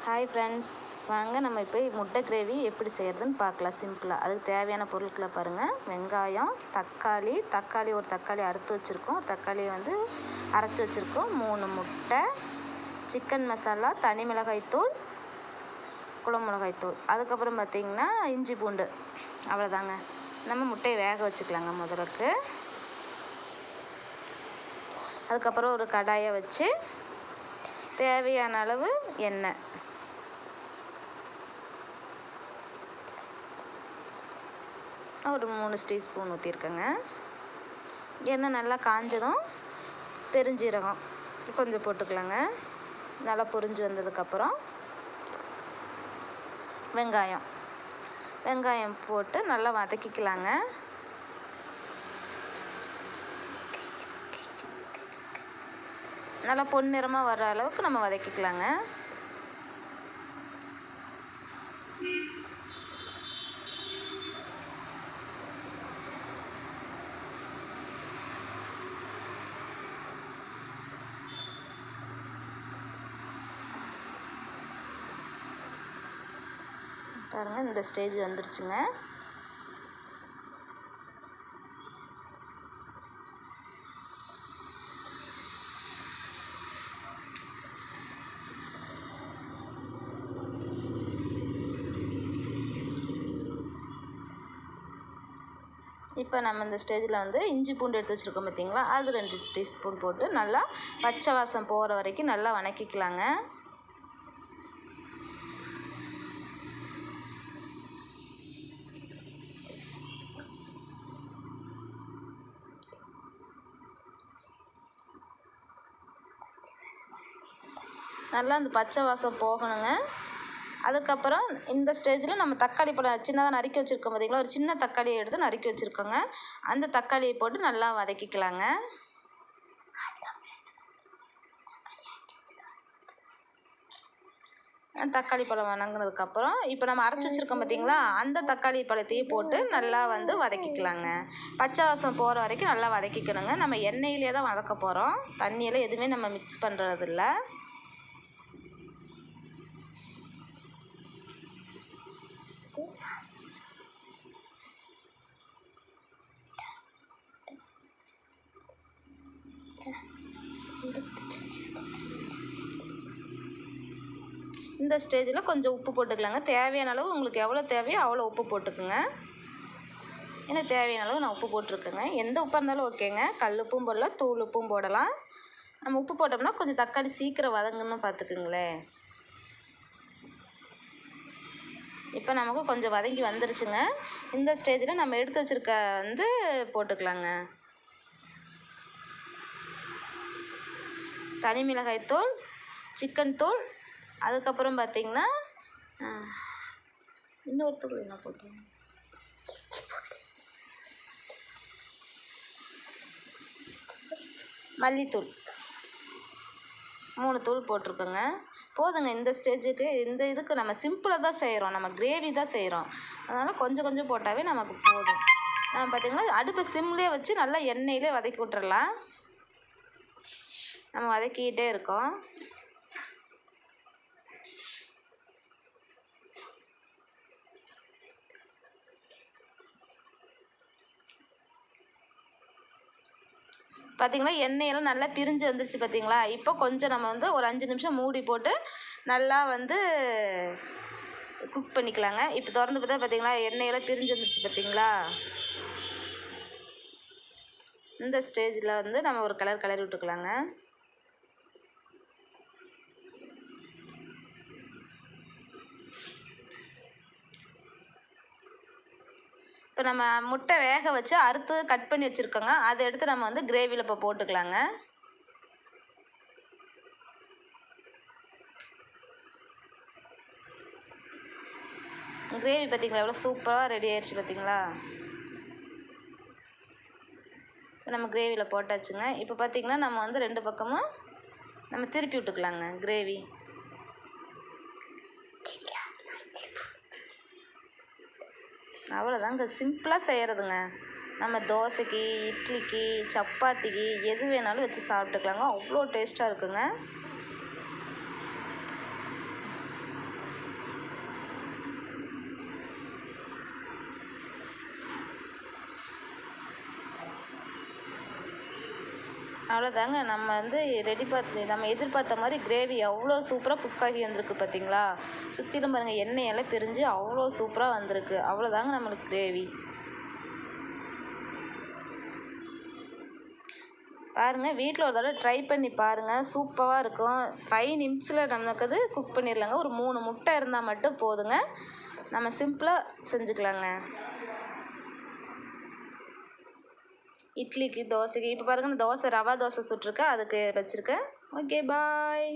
Hi friends, வாங்க நம்ம இப்போ முட்டை கிரேவி எப்படி செய்கிறதுன்னு பார்க்கலாம் சிம்பிளாக. அதுக்கு தேவையான பொருட்களை பாருங்கள். வெங்காயம், தக்காளி ஒரு தக்காளி அறுத்து வச்சுருக்கோம், தக்காளியை வந்து அரைச்சி வச்சுருக்கோம், 3 முட்டை, சிக்கன் மசாலா, தனி மிளகாய்த்தூள், குழம்பு மிளகாய்த்தூள், அதுக்கப்புறம் பார்த்திங்கன்னா இஞ்சி பூண்டு, அவ்வளோதாங்க. நம்ம முட்டையை வேக வச்சுக்கலாங்க முதலுக்கு. அதுக்கப்புறம் ஒரு கடாயை வச்சு தேவையான அளவு எண்ணெய், ஒரு 3 டீஸ்பூன் ஊற்றிருக்கேங்க. எண்ணெய் நல்லா காஞ்சதும் பெருஞ்சீரகம் கொஞ்சம் போட்டுக்கலாங்க. நல்லா பொரிஞ்சு வந்ததுக்கப்புறம் வெங்காயம் போட்டு நல்லா வதக்கிக்கலாங்க. நல்லா பொன்னிறமாக வர அளவுக்கு நம்ம வதக்கிக்கலாங்க. பாருங்கள், இந்த ஸ்டேஜ் வந்துருச்சுங்க. இப்போ நம்ம இந்த ஸ்டேஜில் வந்து இஞ்சி பூண்டு எடுத்து வச்சுருக்கோம் பார்த்தீங்களா, அது 2 டீஸ்பூன் போட்டு நல்லா பச்சை வாசம் போகிற வரைக்கும் நல்லா வதக்கிக்கலாங்க. நல்லா அந்த பச்சை வாசம் போகணுங்க. அதுக்கப்புறம் இந்த ஸ்டேஜில் நம்ம தக்காளி பழம் சின்னதாக நறுக்கி வச்சுருக்கோம் பார்த்தீங்களா, ஒரு சின்ன தக்காளியை எடுத்து நறுக்கி வச்சுருக்கோங்க. அந்த தக்காளியை போட்டு நல்லா வதக்கிக்கலாங்க. தக்காளி பழம் வதங்கினதுக்கப்புறம் இப்போ நம்ம அரைச்சி வச்சுருக்கோம் பார்த்தீங்களா, அந்த தக்காளி பழத்தையும் போட்டு நல்லா வந்து வதக்கிக்கலாங்க. பச்சை வாசம் போகிற வரைக்கும் நல்லா வதக்கிக்கணுங்க. நம்ம எண்ணெயிலே தான் வதக்க போகிறோம், தண்ணியில் எதுவுமே நம்ம மிக்ஸ் பண்ணுறதில்ல. இந்த ஸ்டேஜில் கொஞ்சம் உப்பு போட்டுக்கலாங்க. தேவையான அளவு உங்களுக்கு எவ்வளோ தேவையோ அவ்வளோ உப்பு போட்டுக்குங்க. எனக்கு தேவையான அளவு நான் உப்பு போட்டிருக்கேங்க. எந்த உப்பாக இருந்தாலும் ஓகேங்க. கல் உப்பும் போடலாம், தூள் உப்பும் போடலாம். நம்ம உப்பு போட்டோம்னா கொஞ்சம் தக்காளி சீக்கிரம் வதங்கணும்னு பார்த்துக்குங்களேன். இப்போ நமக்கு கொஞ்சம் வதங்கி வந்துருச்சுங்க. இந்த ஸ்டேஜில் நம்ம எடுத்து வச்சுருக்க வந்து போட்டுக்கலாங்க. தனி மிளகாய்த்தூள், சிக்கன் தூள், அதுக்கப்புறம் பார்த்திங்கன்னா இன்னொரு தூள் என்ன போட்டோம், மல்லித்தூள் 3 தூள் போட்டிருக்கோங்க. போதுங்க இந்த ஸ்டேஜுக்கு. இந்த இதுக்கு நம்ம சிம்பிளாக தான் செய்கிறோம், நம்ம கிரேவி தான் செய்கிறோம், அதனால் கொஞ்சம் கொஞ்சம் போட்டாவே நமக்கு போதும். நம்ம பார்த்திங்கன்னா அடுப்பை சிம்லேயே வச்சு நல்லா எண்ணெயிலே வதக்கி விட்டுறலாம். நம்ம வதக்கிக்கிட்டே இருக்கோம். பார்த்திங்களா, எண்ணெயெல்லாம் நல்லா பிரிஞ்சு வந்துருச்சு பார்த்திங்களா. இப்போ கொஞ்சம் நம்ம வந்து ஒரு 5 நிமிஷம் மூடி போட்டு நல்லா வந்து குக் பண்ணிக்கலாங்க. இப்போ திறந்து பார்த்தா பார்த்திங்களா, எண்ணெயெல்லாம் பிரிஞ்சு வந்துருச்சு பார்த்திங்களா. இந்த ஸ்டேஜில் வந்து நம்ம ஒரு கிளறி விட்டுக்கலாங்க. இப்போ நம்ம முட்டை வேக வச்சு அறுத்து கட் பண்ணி வச்சுருக்கோங்க, அதை எடுத்து நம்ம வந்து கிரேவியில் இப்போ போட்டுக்கலாங்க. கிரேவி பார்த்திங்களா எவ்வளோ சூப்பராக ரெடி ஆயிடுச்சு பார்த்திங்களா. நம்ம கிரேவியில் போட்டாச்சுங்க. இப்போ பார்த்திங்கன்னா நம்ம வந்து 2 பக்கமும் நம்ம திருப்பி விட்டுக்கலாங்க கிரேவி. அவ்வளோதாங்க, சிம்பிளாக செய்கிறதுங்க. நம்ம தோசைக்கு, இட்லிக்கு, சப்பாத்திக்கு எது வேணாலும் வச்சு சாப்பிட்டுக்கலாங்க. அவ்வளோ டேஸ்ட்டாக இருக்குங்க. அவ்வளோதாங்க. நம்ம வந்து நம்ம எதிர்பார்த்த மாதிரி கிரேவி அவ்வளோ சூப்பராக குக் ஆகி வந்திருக்கு பார்த்தீங்களா? சுற்றிலும் பாருங்கள் எண்ணெயெல்லாம் பிரிஞ்சு அவ்வளோ சூப்பராக வந்திருக்கு. அவ்வளோதாங்க நம்மளுக்கு கிரேவி. பாருங்கள், வீட்டில் ஒரு தடவை ட்ரை பண்ணி பாருங்கள். சூப்பராக இருக்கும். 5 நிமிஷத்தில் நமக்கு அது குக் பண்ணிடலாங்க. ஒரு 3 முட்டை இருந்தால் மட்டும் போதுங்க. நம்ம சிம்பிளாக செஞ்சுக்கலாங்க. இட்லிக்கு, தோசைக்கு இப்போ பாருங்கள், தோசை ரவா தோசை சுட்டிருக்கேன். அதுக்கு வச்சுருக்கேன். ஓகே, பாய்.